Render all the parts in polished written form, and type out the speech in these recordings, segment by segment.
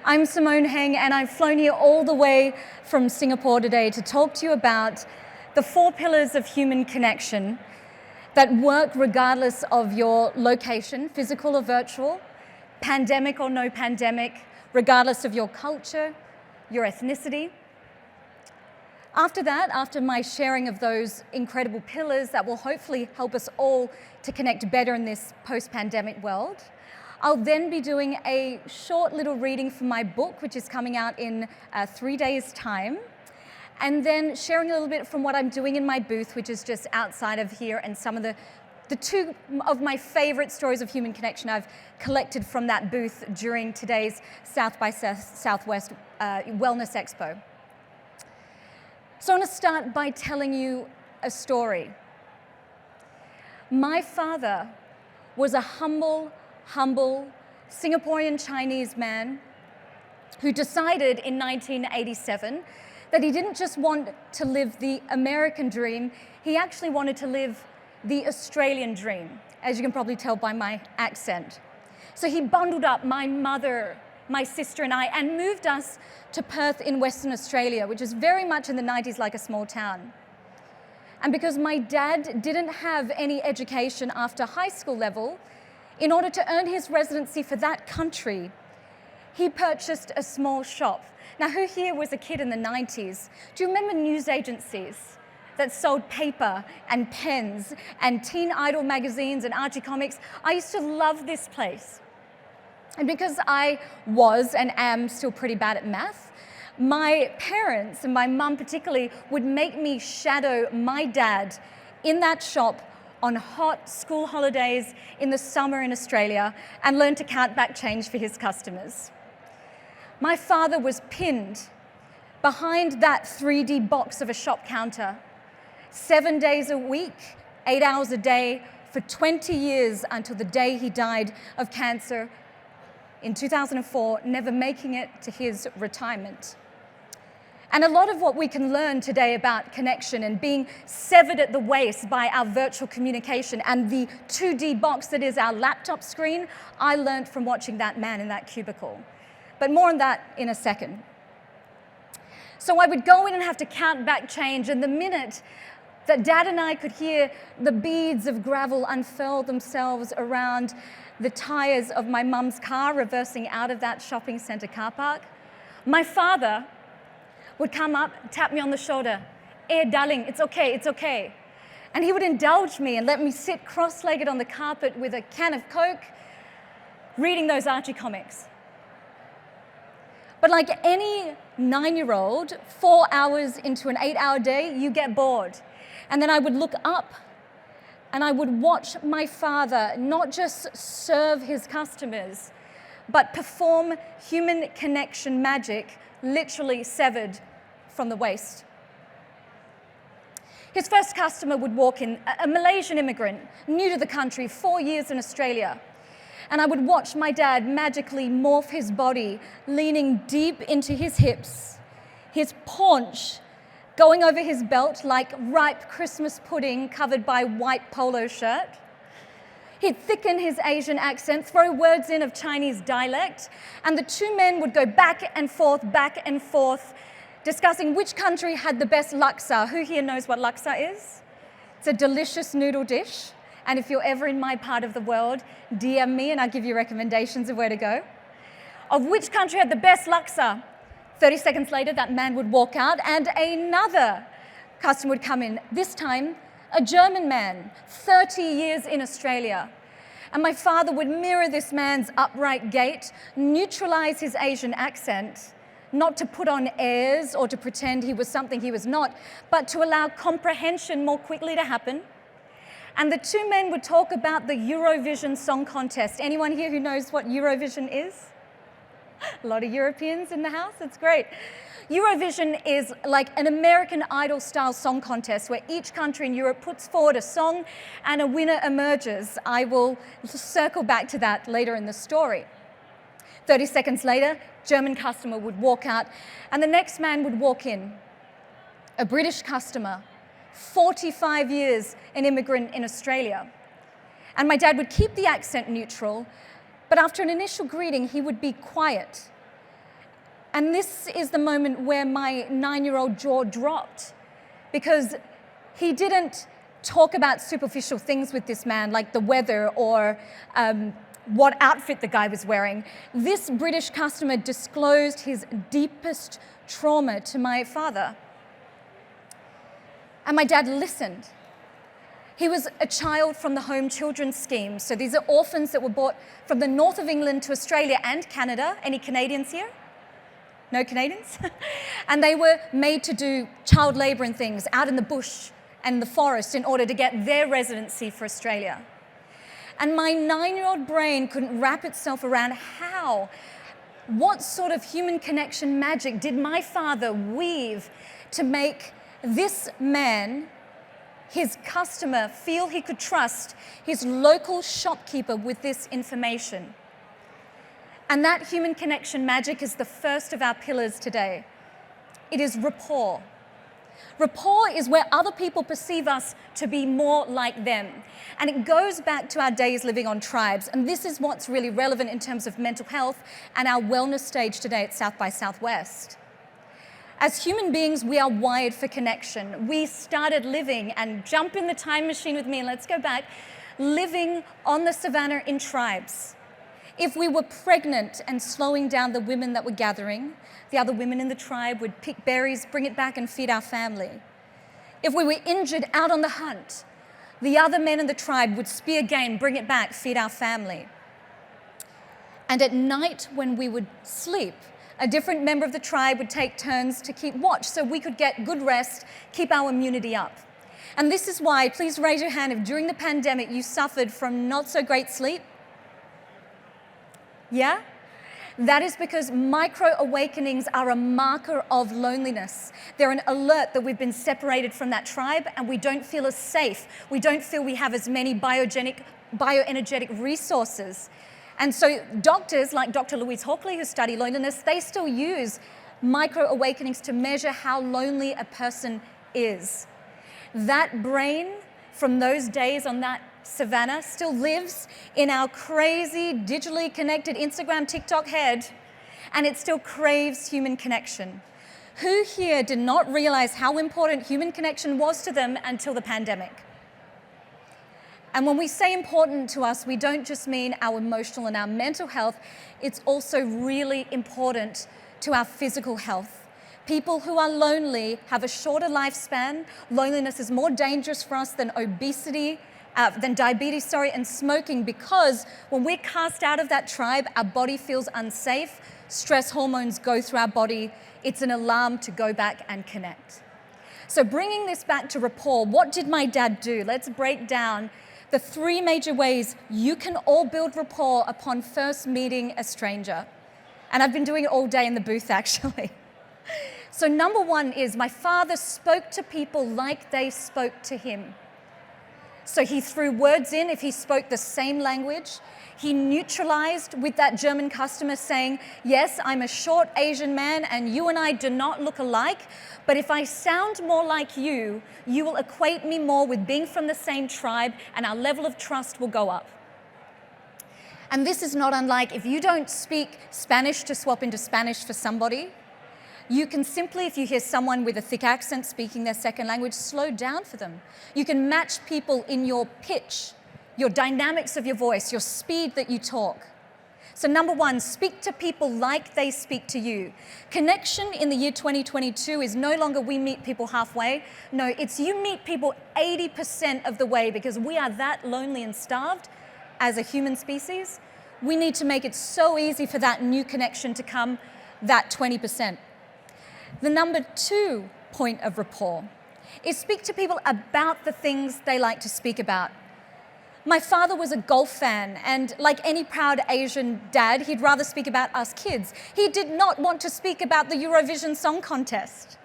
I'm Simone Heng, and I've flown here all the way from Singapore today to talk to you about the 4 pillars of human connection that work regardless of your location, physical or virtual, pandemic or no pandemic, regardless of your culture, your ethnicity. After that, after my sharing of those incredible pillars that will hopefully help us all to connect better in this post-pandemic world, I'll then be doing a short little reading from my book, which is coming out in 3 days' time, and then sharing a little bit from what I'm doing in my booth, which is just outside of here, and some of the 2 of my favorite stories of human connection I've collected from that booth during today's South by Southwest Wellness Expo. So I want to start by telling you a story. My father was a humble Singaporean Chinese man who decided in 1987 that he didn't just want to live the American dream, he actually wanted to live the Australian dream, as you can probably tell by my accent. So he bundled up my mother, my sister and I, and moved us to Perth in Western Australia, which is very much in the 90s like a small town. And because my dad didn't have any education after high school level, in order to earn his residency for that country, he purchased a small shop. Now, who here was a kid in the 90s? Do you remember news agencies that sold paper and pens and Teen Idol magazines and Archie comics? I used to love this place. And because I was and am still pretty bad at math, my parents, and my mum particularly, would make me shadow my dad in that shop on hot school holidays in the summer in Australia and learn to count back change for his customers. My father was pinned behind that 3D box of a shop counter 7 days a week, 8 hours a day, for 20 years until the day he died of cancer in 2004, never making it to his retirement. And a lot of what we can learn today about connection and being severed at the waist by our virtual communication and the 2D box that is our laptop screen, I learned from watching that man in that cubicle. But more on that in a second. So I would go in and have to count back change, and the minute that Dad and I could hear the beads of gravel unfurl themselves around the tires of my mum's car reversing out of that shopping centre car park, my father would come up, tap me on the shoulder. "Hey, darling, it's okay, it's okay." And he would indulge me and let me sit cross-legged on the carpet with a can of Coke, reading those Archie comics. But like any 9-year-old, 4 hours into an 8-hour day, you get bored. And then I would look up and I would watch my father not just serve his customers, but perform human connection magic, literally severed from the waist. His first customer would walk in, a Malaysian immigrant, new to the country, 4 years in Australia. And I would watch my dad magically morph his body, leaning deep into his hips, his paunch going over his belt like ripe Christmas pudding covered by white polo shirt. He'd thicken his Asian accent, throw words in of Chinese dialect, and the 2 men would go back and forth, discussing which country had the best laksa. Who here knows what laksa is? It's a delicious noodle dish, and if you're ever in my part of the world, DM me and I'll give you recommendations of where to go. Of which country had the best laksa. 30 seconds later, that man would walk out and another customer would come in, this time a German man, 30 years in Australia. And my father would mirror this man's upright gait, neutralize his Asian accent, not to put on airs or to pretend he was something he was not, but to allow comprehension more quickly to happen. And the 2 men would talk about the Eurovision Song Contest. Anyone here who knows what Eurovision is? A lot of Europeans in the house, it's great. Eurovision is like an American Idol-style song contest where each country in Europe puts forward a song and a winner emerges. I will circle back to that later in the story. 30 seconds later, German customer would walk out and the next man would walk in. A British customer, 45 years an immigrant in Australia. And my dad would keep the accent neutral, but after an initial greeting, he would be quiet. And this is the moment where my 9-year-old jaw dropped, because he didn't talk about superficial things with this man, like the weather or what outfit the guy was wearing. This British customer disclosed his deepest trauma to my father. And my dad listened. He was a child from the Home Children's Scheme. So these are orphans that were brought from the north of England to Australia and Canada. Any Canadians here? No Canadians? And they were made to do child labour and things out in the bush and the forest in order to get their residency for Australia. And my 9-year-old brain couldn't wrap itself around what sort of human connection magic did my father weave to make this man, his customer, feel he could trust his local shopkeeper with this information. And that human connection magic is the first of our pillars today. It is rapport. Rapport is where other people perceive us to be more like them. And it goes back to our days living on tribes. And this is what's really relevant in terms of mental health and our wellness stage today at South by Southwest. As human beings, we are wired for connection. We started living, and jump in the time machine with me and let's go back, living on the savannah in tribes. If we were pregnant and slowing down the women that were gathering, the other women in the tribe would pick berries, bring it back and feed our family. If we were injured out on the hunt, the other men in the tribe would spear game, bring it back, feed our family. And at night when we would sleep, a different member of the tribe would take turns to keep watch so we could get good rest, keep our immunity up. And this is why, please raise your hand if during the pandemic you suffered from not so great sleep. Yeah? That is because micro-awakenings are a marker of loneliness. They're an alert that we've been separated from that tribe and we don't feel as safe. We don't feel we have as many bioenergetic resources. And so doctors like Dr. Louise Hawkley, who study loneliness, they still use micro-awakenings to measure how lonely a person is. That brain from those days on that savannah still lives in our crazy, digitally connected Instagram, TikTok head, and it still craves human connection. Who here did not realize how important human connection was to them until the pandemic? And when we say important to us, we don't just mean our emotional and our mental health, it's also really important to our physical health. People who are lonely have a shorter lifespan. Loneliness is more dangerous for us than diabetes, and smoking, because when we're cast out of that tribe, our body feels unsafe, stress hormones go through our body, it's an alarm to go back and connect. So bringing this back to rapport, what did my dad do? Let's break down the 3 major ways you can all build rapport upon first meeting a stranger. And I've been doing it all day in the booth, actually. So number 1 is my father spoke to people like they spoke to him. So he threw words in if he spoke the same language. He neutralized with that German customer saying, yes, I'm a short Asian man and you and I do not look alike, but if I sound more like you, you will equate me more with being from the same tribe and our level of trust will go up. And this is not unlike if you don't speak Spanish to swap into Spanish for somebody. You can simply, if you hear someone with a thick accent speaking their second language, slow down for them. You can match people in your pitch, your dynamics of your voice, your speed that you talk. So number 1, speak to people like they speak to you. Connection in the year 2022 is no longer we meet people halfway. No, it's you meet people 80% of the way, because we are that lonely and starved as a human species. We need to make it so easy for that new connection to come, that 20%. The number 2 point of rapport is speak to people about the things they like to speak about. My father was a golf fan, and like any proud Asian dad, he'd rather speak about us kids. He did not want to speak about the Eurovision Song Contest.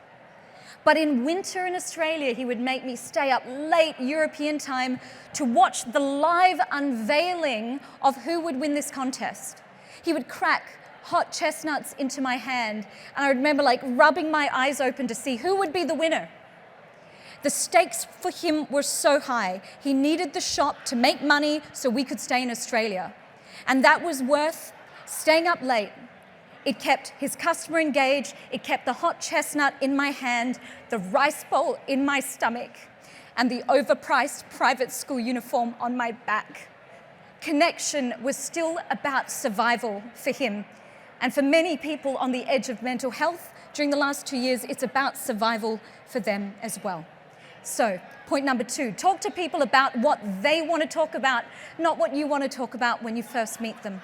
But in winter in Australia, he would make me stay up late European time to watch the live unveiling of who would win this contest. He would crack hot chestnuts into my hand, and I remember rubbing my eyes open to see who would be the winner. The stakes for him were so high. He needed the shop to make money so we could stay in Australia. And that was worth staying up late, It kept his customer engaged. It kept the hot chestnut in my hand, the rice bowl in my stomach, and the overpriced private school uniform on my back. Connection was still about survival for him. And for many people on the edge of mental health during the last 2 years, it's about survival for them as well. So, point number 2, talk to people about what they want to talk about, not what you want to talk about when you first meet them.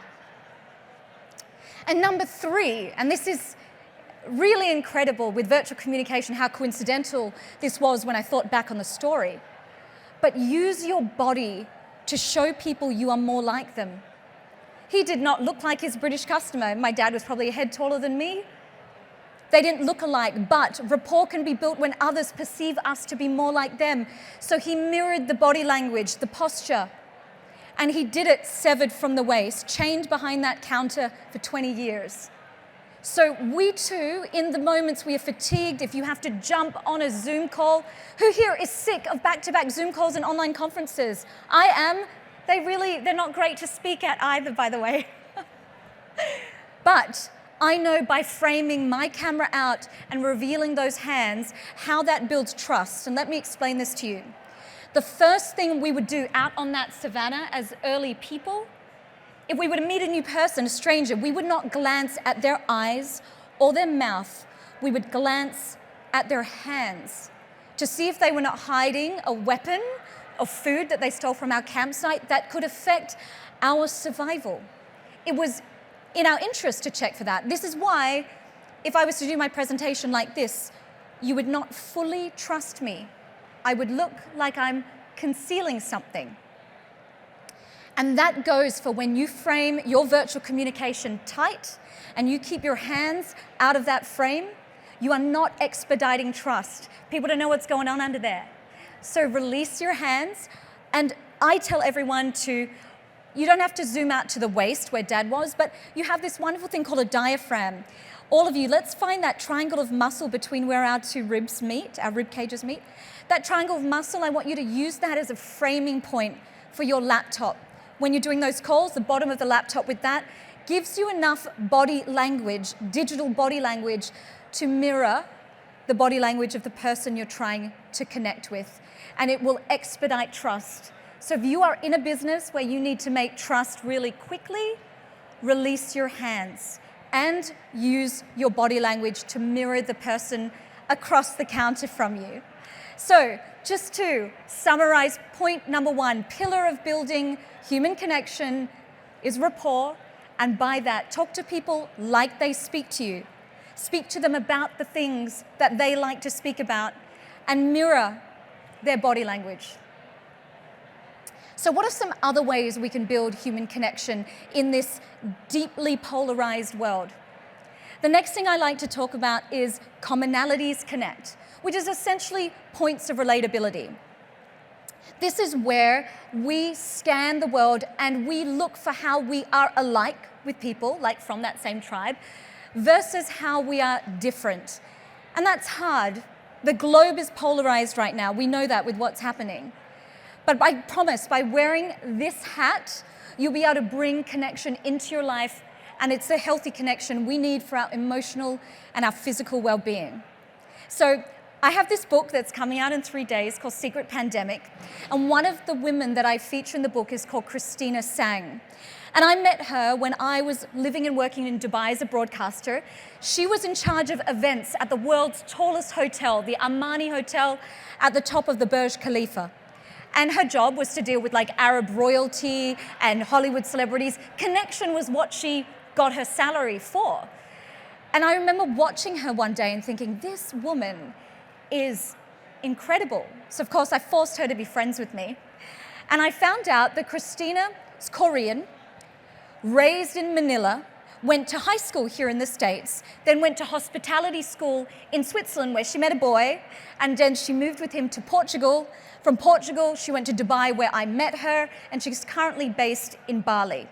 And number 3, and this is really incredible with virtual communication, how coincidental this was when I thought back on the story, but use your body to show people you are more like them. He did not look like his British customer. My dad was probably a head taller than me. They didn't look alike, but rapport can be built when others perceive us to be more like them. So he mirrored the body language, the posture, and he did it severed from the waist, chained behind that counter for 20 years. So we too, in the moments we are fatigued, if you have to jump on a Zoom call, who here is sick of back-to-back Zoom calls and online conferences? I am. They're not great to speak at either, by the way. But I know by framing my camera out and revealing those hands, how that builds trust. And let me explain this to you. The first thing we would do out on that savannah as early people, if we were to meet a new person, a stranger, we would not glance at their eyes or their mouth. We would glance at their hands to see if they were not hiding a weapon of food that they stole from our campsite that could affect our survival. It was in our interest to check for that. This is why, if I was to do my presentation like this, you would not fully trust me. I would look like I'm concealing something. And that goes for when you frame your virtual communication tight and you keep your hands out of that frame, you are not expediting trust. People don't know what's going on under there. So release your hands, and I tell everyone you don't have to zoom out to the waist where Dad was, but you have this wonderful thing called a diaphragm. All of you, let's find that triangle of muscle between where our 2 ribs meet, our rib cages meet. That triangle of muscle, I want you to use that as a framing point for your laptop. When you're doing those calls, the bottom of the laptop with that gives you enough body language, digital body language, to mirror the body language of the person you're trying to connect with. And it will expedite trust. So if you are in a business where you need to make trust really quickly, release your hands and use your body language to mirror the person across the counter from you. So just to summarize, point number 1, pillar of building human connection is rapport. And by that, talk to people like they speak to you. Speak to them about the things that they like to speak about and mirror their body language. So what are some other ways we can build human connection in this deeply polarized world? The next thing I like to talk about is Commonalities Connect, which is essentially points of relatability. This is where we scan the world and we look for how we are alike with people, like from that same tribe, versus how we are different. And that's hard. The globe is polarized right now. We know that with what's happening. But I promise, by wearing this hat, you'll be able to bring connection into your life, and it's a healthy connection we need for our emotional and our physical well-being. So I have this book that's coming out in 3 days called Secret Pandemic, and one of the women that I feature in the book is called Christina Sang. And I met her when I was living and working in Dubai as a broadcaster. She was in charge of events at the world's tallest hotel, the Armani Hotel at the top of the Burj Khalifa. And her job was to deal with like Arab royalty and Hollywood celebrities. Connection was what she got her salary for. And I remember watching her one day and thinking, this woman is incredible. So of course I forced her to be friends with me. And I found out that Christina is Korean, raised in Manila, went to high school here in the States, then went to hospitality school in Switzerland where she met a boy, and then she moved with him to Portugal. From Portugal, she went to Dubai where I met her, and she's currently based in Bali.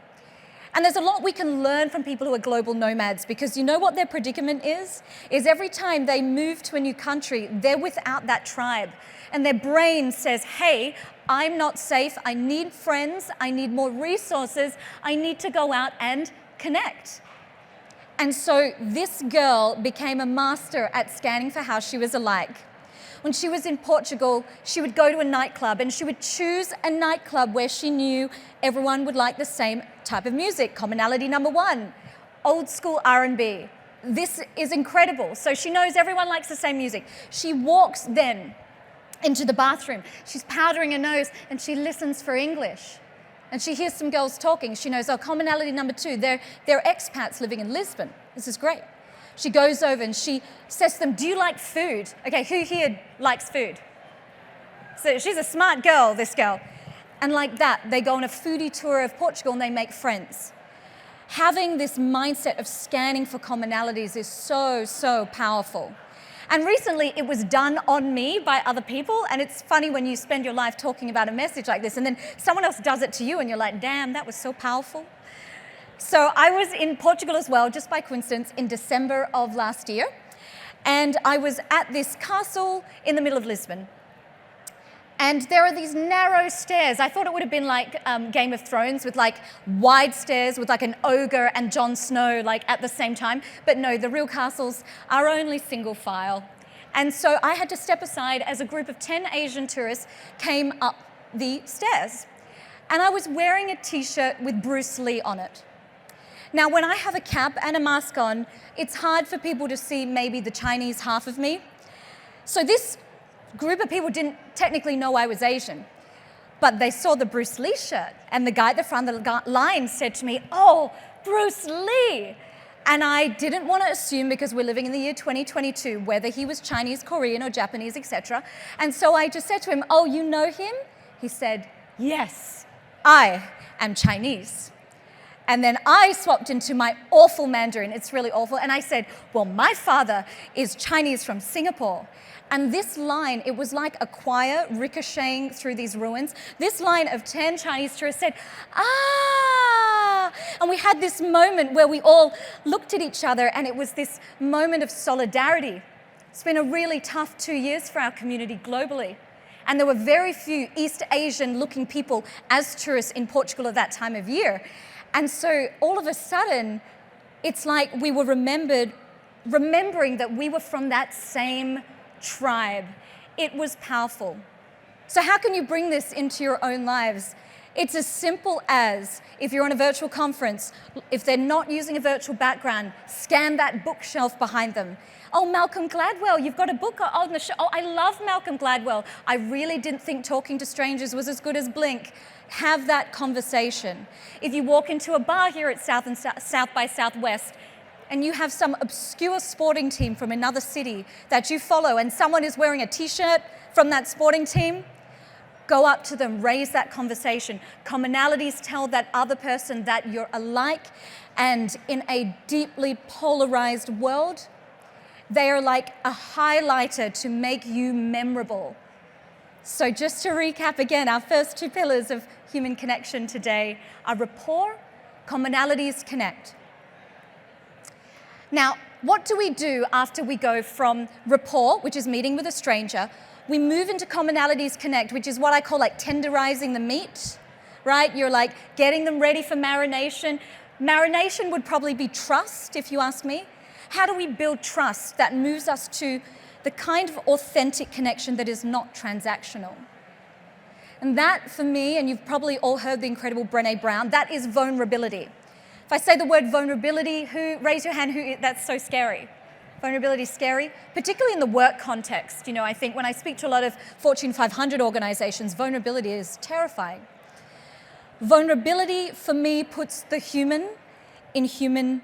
And there's a lot we can learn from people who are global nomads, because you know what their predicament is? Is every time they move to a new country, they're without that tribe. And their brain says, hey, I'm not safe, I need friends, I need more resources, I need to go out and connect. And so this girl became a master at scanning for how she was alike. When she was in Portugal, she would go to a nightclub and she would choose a nightclub where she knew everyone would like the same type of music. Commonality number one, old school R&B. This is incredible. So she knows everyone likes the same music. She walks then into the bathroom. She's powdering her nose and she listens for English. And she hears some girls talking. She knows, oh, commonality number two, they're expats living in Lisbon. This is great. She goes over and she says to them, do you like food? Okay, who here likes food? So she's a smart girl, this girl. And like that, they go on a foodie tour of Portugal and they make friends. Having this mindset of scanning for commonalities is so, so powerful. And recently it was done on me by other people, and it's funny when you spend your life talking about a message like this and then someone else does it to you and you're like, damn, that was so powerful. So I was in Portugal as well, just by coincidence, in December of last year, and I was at this castle in the middle of Lisbon. And there are these narrow stairs. I thought it would have been like Game of Thrones with like wide stairs with like an ogre and Jon Snow like at the same time. But no, the real castles are only single file. And so I had to step aside as a group of 10 Asian tourists came up the stairs. And I was wearing a t-shirt with Bruce Lee on it. Now, when I have a cap and a mask on, it's hard for people to see maybe the Chinese half of me. So this group of people didn't technically know I was Asian, but they saw the Bruce Lee shirt, and the guy at the front of the line said to me, oh, Bruce Lee. And I didn't want to assume, because we're living in the year 2022, whether he was Chinese, Korean, or Japanese, etc. And so I just said to him, oh, you know him? He said, yes, I am Chinese. And then I swapped into my awful Mandarin, it's really awful, and I said, well, my father is Chinese from Singapore. And this line, it was like a choir ricocheting through these ruins. This line of 10 Chinese tourists said, ah! And we had this moment where we all looked at each other, and it was this moment of solidarity. It's been a really tough 2 years for our community globally. And there were very few East Asian looking people as tourists in Portugal at that time of year. And so all of a sudden, it's like we were remembering that we were from that same tribe. It was powerful. So how can you bring this into your own lives? It's as simple as, if you're on a virtual conference, if they're not using a virtual background, scan that bookshelf behind them. Oh, Malcolm Gladwell, you've got a book on the show. Oh, I love Malcolm Gladwell. I really didn't think talking to strangers was as good as Blink. Have that conversation. If you walk into a bar here at South by Southwest, and you have some obscure sporting team from another city that you follow, and someone is wearing a t-shirt from that sporting team, go up to them, raise that conversation. Commonalities tell that other person that you're alike, and in a deeply polarized world, they are like a highlighter to make you memorable. So just to recap again, our first two pillars of human connection today are rapport, commonalities, connect. Now, what do we do after we go from rapport, which is meeting with a stranger, we move into commonalities, connect, which is what I call like tenderizing the meat, right? You're like getting them ready for marination. Marination would probably be trust, if you ask me. How do we build trust that moves us to the kind of authentic connection that is not transactional? And that, for me, and you've probably all heard the incredible Brené Brown, that is vulnerability. If I say the word vulnerability, raise your hand, that's so scary. Vulnerability is scary, particularly in the work context. You know, I think when I speak to a lot of Fortune 500 organizations, vulnerability is terrifying. Vulnerability, for me, puts the human in human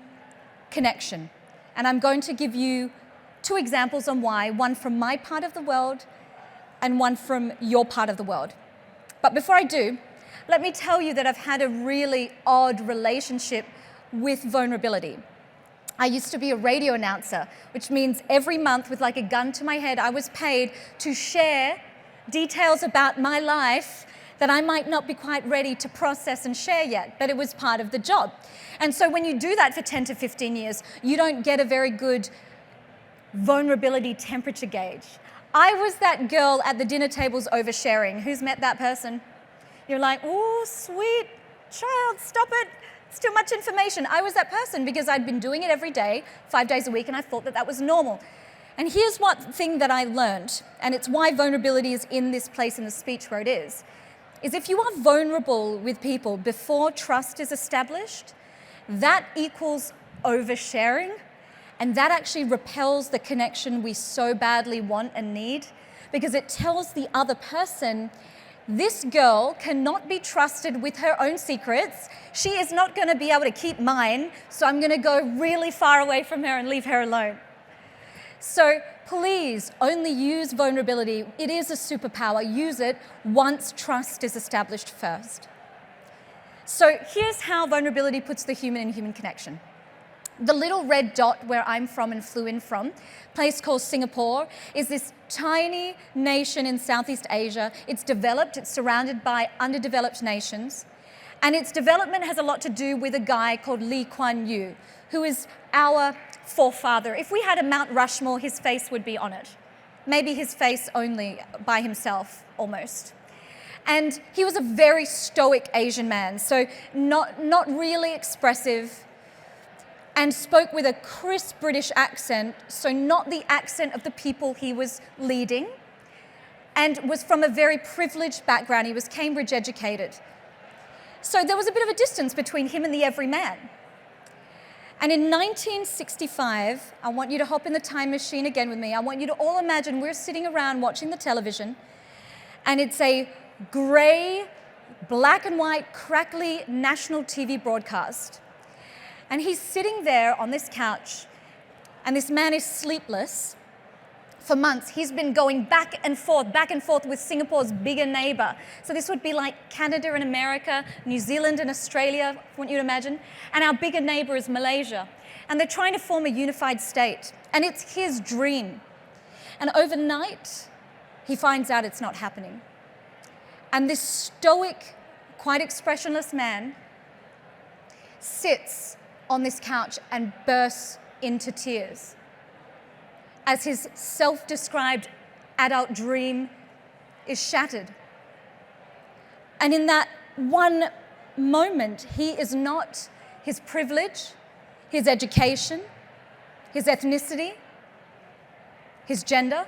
connection. And I'm going to give you two examples on why, one from my part of the world and one from your part of the world. But before I do, let me tell you that I've had a really odd relationship with vulnerability. I used to be a radio announcer, which means every month with like a gun to my head, I was paid to share details about my life that I might not be quite ready to process and share yet, but it was part of the job. And so when you do that for 10 to 15 years, you don't get a very good vulnerability temperature gauge. I was that girl at the dinner tables oversharing. Who's met that person? You're like, oh, sweet child, stop it. It's too much information. I was that person because I'd been doing it every day, 5 days a week, and I thought that that was normal. And here's one thing that I learned, and it's why vulnerability is in this place in the speech where it is if you are vulnerable with people before trust is established, that equals oversharing, and that actually repels the connection we so badly want and need, because it tells the other person, this girl cannot be trusted with her own secrets. She is not going to be able to keep mine, so I'm going to go really far away from her and leave her alone. So please only use vulnerability. It is a superpower. Use it once trust is established first. So here's how vulnerability puts the human in human connection. The little red dot where I'm from and flew in from, a place called Singapore, is this tiny nation in Southeast Asia. It's developed, it's surrounded by underdeveloped nations, and its development has a lot to do with a guy called Lee Kuan Yew, who is our forefather. If we had a Mount Rushmore, his face would be on it. Maybe his face only by himself, almost. And he was a very stoic Asian man, so not really expressive, and spoke with a crisp British accent, so not the accent of the people he was leading, and was from a very privileged background. He was Cambridge educated. So there was a bit of a distance between him and the everyman. And in 1965, I want you to hop in the time machine again with me. I want you to all imagine we're sitting around watching the television, and it's a grey, black and white, crackly national TV broadcast. And he's sitting there on this couch, and this man is sleepless. For months, he's been going back and forth with Singapore's bigger neighbor. So this would be like Canada and America, New Zealand and Australia, I want you to imagine. And our bigger neighbor is Malaysia. And they're trying to form a unified state. And it's his dream. And overnight, he finds out it's not happening. And this stoic, quite expressionless man sits on this couch and bursts into tears as his self-described adult dream is shattered. And in that one moment, he is not his privilege, his education, his ethnicity, his gender.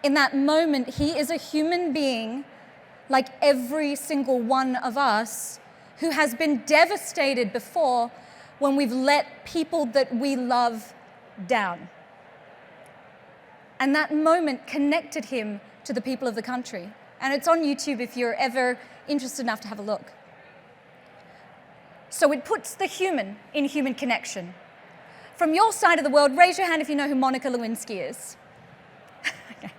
In that moment, he is a human being like every single one of us who has been devastated before when we've let people that we love down. And that moment connected him to the people of the country. And it's on YouTube if you're ever interested enough to have a look. So it puts the human in human connection. From your side of the world, raise your hand if you know who Monica Lewinsky is. Okay.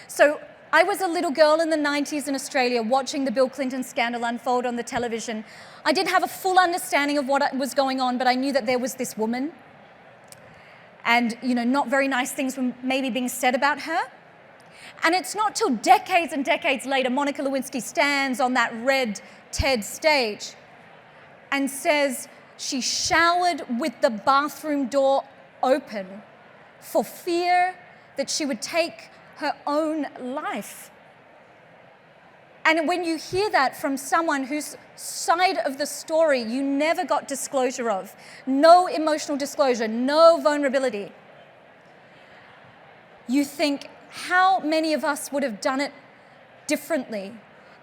So I was a little girl in the 90s in Australia watching the Bill Clinton scandal unfold on the television. I didn't have a full understanding of what was going on, but I knew that there was this woman. And, not very nice things were maybe being said about her. And it's not till decades and decades later, Monica Lewinsky stands on that red TED stage and says she showered with the bathroom door open for fear that she would take her own life. And when you hear that from someone whose side of the story you never got disclosure of, no emotional disclosure, no vulnerability, you think, how many of us would have done it differently?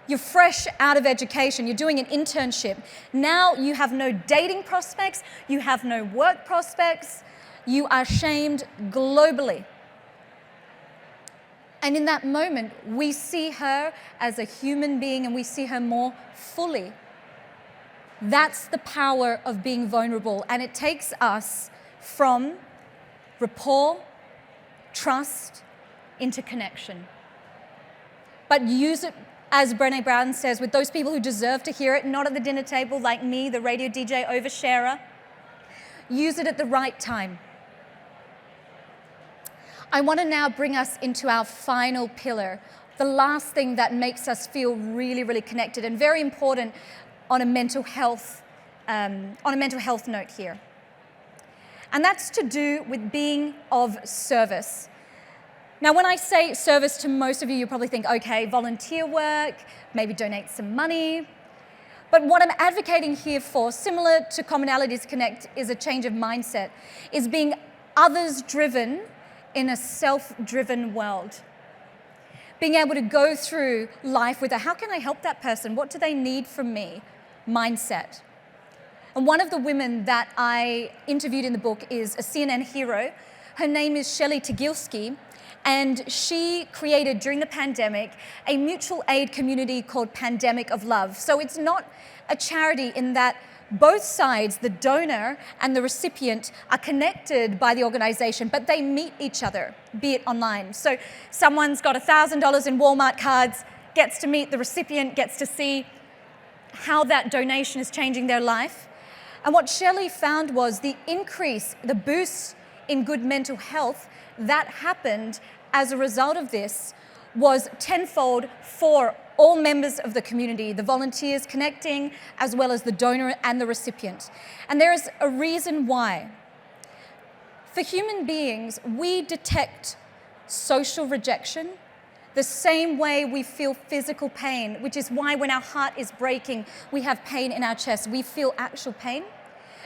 You're fresh out of education, you're doing an internship. Now you have no dating prospects, you have no work prospects, you are shamed globally. And in that moment, we see her as a human being and we see her more fully. That's the power of being vulnerable. And it takes us from rapport, trust, into connection. But use it, as Brené Brown says, with those people who deserve to hear it, not at the dinner table like me, the radio DJ oversharer. Use it at the right time. I want to now bring us into our final pillar, the last thing that makes us feel really, really connected and very important on a mental health note here. And that's to do with being of service. Now, when I say service to most of you, you probably think, okay, volunteer work, maybe donate some money. But what I'm advocating here for, similar to Commonalities Connect, is a change of mindset, is being others-driven in a self-driven world. Being able to go through life with a, how can I help that person? What do they need from me? Mindset. And one of the women that I interviewed in the book is a CNN hero. Her name is Shelley Tagilski, and she created, during the pandemic, a mutual aid community called Pandemic of Love. So it's not a charity in that both sides, the donor and the recipient, are connected by the organization, but they meet each other, be it online. So someone's got $1,000 in Walmart cards, gets to meet the recipient, gets to see how that donation is changing their life. And what Shelley found was the increase, the boost in good mental health that happened as a result of this was tenfold for all members of the community, the volunteers connecting, as well as the donor and the recipient. And there is a reason why. For human beings, we detect social rejection the same way we feel physical pain, which is why when our heart is breaking, we have pain in our chest. We feel actual pain.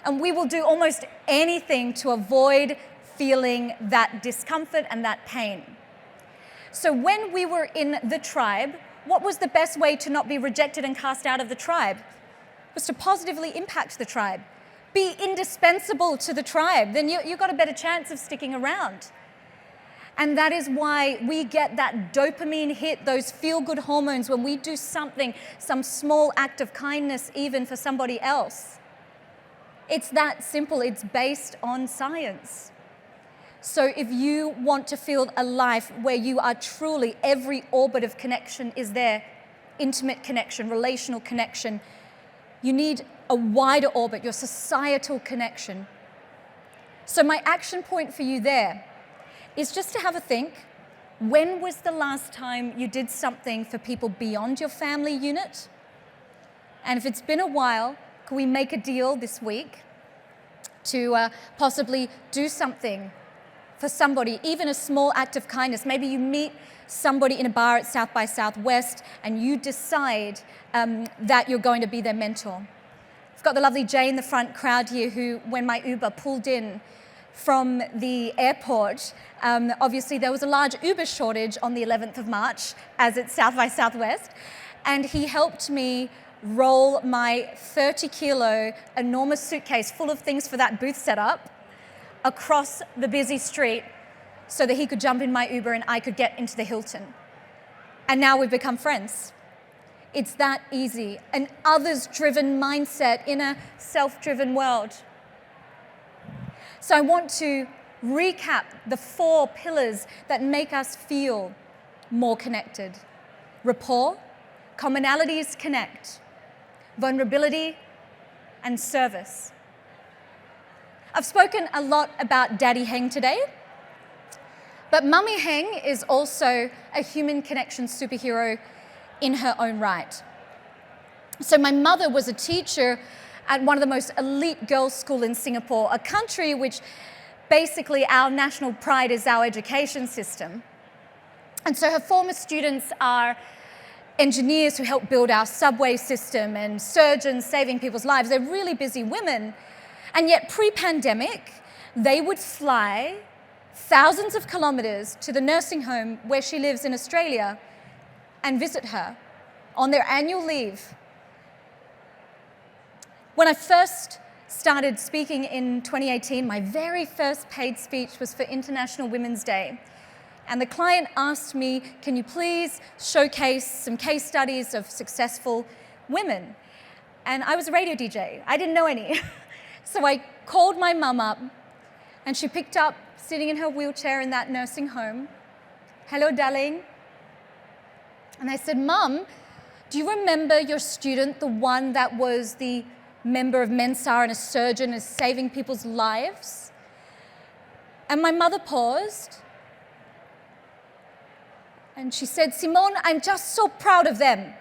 And we will do almost anything to avoid feeling that discomfort and that pain. So when we were in the tribe, what was the best way to not be rejected and cast out of the tribe? It was to positively impact the tribe. Be indispensable to the tribe. Then you've got a better chance of sticking around. And that is why we get that dopamine hit, those feel-good hormones when we do something, some small act of kindness even for somebody else. It's that simple. It's based on science. So if you want to feel a life where you are truly, every orbit of connection is there, intimate connection, relational connection, you need a wider orbit, your societal connection. So my action point for you there is just to have a think. When was the last time you did something for people beyond your family unit? And if it's been a while, can we make a deal this week to possibly do something for somebody, even a small act of kindness? Maybe you meet somebody in a bar at South by Southwest and you decide that you're going to be their mentor. I've got the lovely Jay in the front crowd here who, when my Uber pulled in from the airport, obviously there was a large Uber shortage on the 11th of March as it's South by Southwest, and he helped me roll my 30-kilo enormous suitcase full of things for that booth setup across the busy street so that he could jump in my Uber and I could get into the Hilton. And now we've become friends. It's that easy. An others-driven mindset in a self-driven world. So I want to recap the 4 pillars that make us feel more connected. Rapport, commonalities connect, vulnerability, and service. I've spoken a lot about Daddy Heng today, but Mummy Heng is also a human connection superhero in her own right. So my mother was a teacher at one of the most elite girls' schools in Singapore, a country which basically our national pride is our education system. And so her former students are engineers who help build our subway system and surgeons saving people's lives. They're really busy women. And yet pre-pandemic, they would fly thousands of kilometers to the nursing home where she lives in Australia and visit her on their annual leave. When I first started speaking in 2018, my very first paid speech was for International Women's Day. And the client asked me, can you please showcase some case studies of successful women? And I was a radio DJ. I didn't know any. So I called my mum up, and she picked up, sitting in her wheelchair in that nursing home. Hello, darling. And I said, Mum, do you remember your student, the one that was the member of Mensa and a surgeon, is saving people's lives? And my mother paused. And she said, Simone, I'm just so proud of them.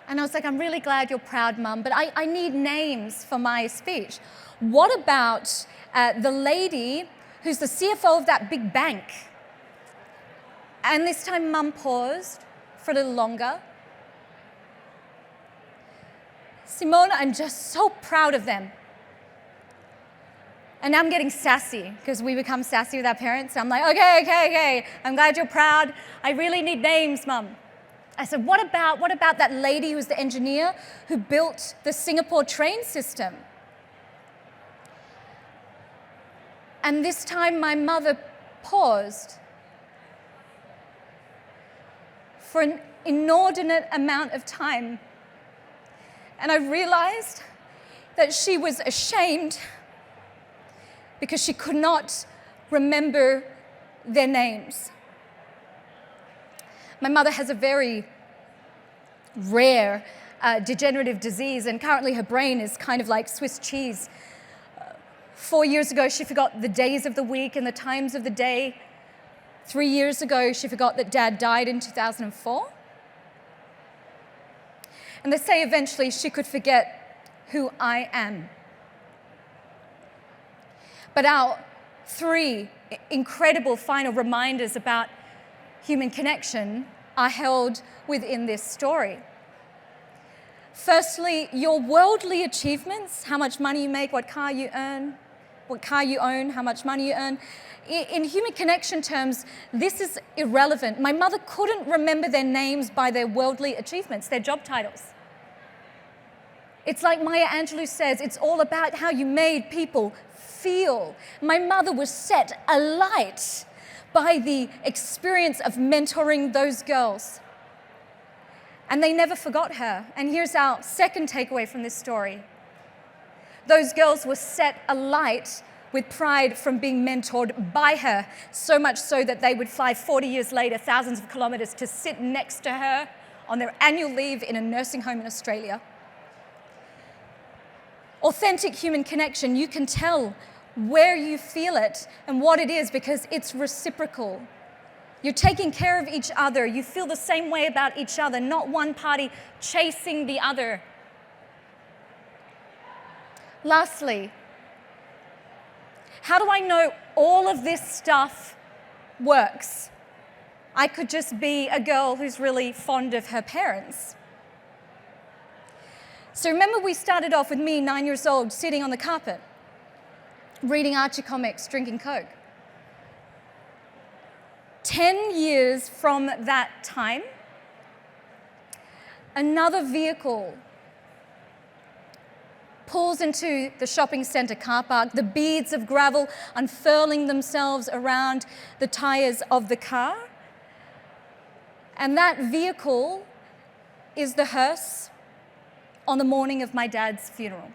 And I was like, I'm really glad you're proud, Mum, but I need names for my speech. What about the lady who's the CFO of that big bank? And this time Mum paused for a little longer. Simone, I'm just so proud of them. And now I'm getting sassy, because we become sassy with our parents. I'm like, okay, I'm glad you're proud. I really need names, Mum. I said, what about that lady who's the engineer who built the Singapore train system? And this time my mother paused for an inordinate amount of time. And I realized that she was ashamed because she could not remember their names. My mother has a very rare degenerative disease, and currently her brain is kind of like Swiss cheese. 4 years ago, she forgot the days of the week and the times of the day. 3 years ago, she forgot that Dad died in 2004. And they say eventually she could forget who I am. But our 3 incredible final reminders about human connection are held within this story. Firstly, your worldly achievements, how much money you make, what car you own, how much money you earn. In human connection terms, this is irrelevant. My mother couldn't remember their names by their worldly achievements, their job titles. It's like Maya Angelou says, it's all about how you made people feel. My mother was set alight by the experience of mentoring those girls. And they never forgot her. And here's our second takeaway from this story. Those girls were set alight with pride from being mentored by her, so much so that they would fly 40 years later, thousands of kilometers, to sit next to her on their annual leave in a nursing home in Australia. Authentic human connection, you can tell where you feel it and what it is because it's reciprocal. You're taking care of each other. You feel the same way about each other, not one party chasing the other. Lastly, how do I know all of this stuff works? I could just be a girl who's really fond of her parents. So remember we started off with me, 9 years old, sitting on the carpet, reading Archie comics, drinking Coke. 10 years from that time, another vehicle pulls into the shopping centre car park, the beads of gravel unfurling themselves around the tyres of the car. And that vehicle is the hearse on the morning of my dad's funeral.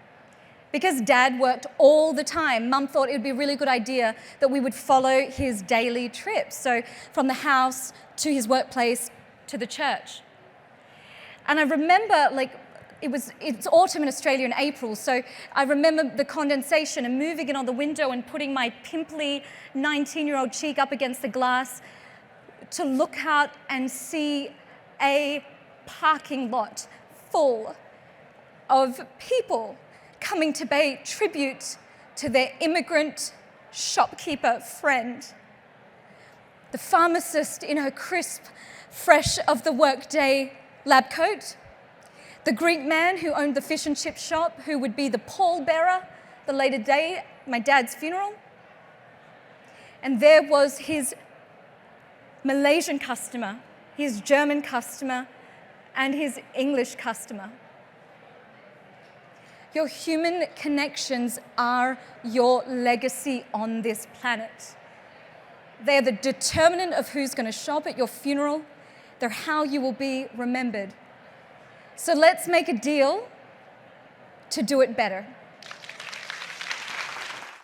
Because Dad worked all the time, Mum thought it would be a really good idea that we would follow his daily trips. So from the house to his workplace to the church. And I remember, it's autumn in Australia in April, so I remember the condensation and moving it on the window and putting my pimply 19-year-old cheek up against the glass to look out and see a parking lot full of people coming to pay tribute to their immigrant shopkeeper friend. The pharmacist in her crisp, fresh of the workday lab coat. The Greek man who owned the fish and chip shop, who would be the pallbearer the later day, my dad's funeral. And there was his Malaysian customer, his German customer, and his English customer. Your human connections are your legacy on this planet. They're the determinant of who's going to shop at your funeral. They're how you will be remembered. So let's make a deal to do it better.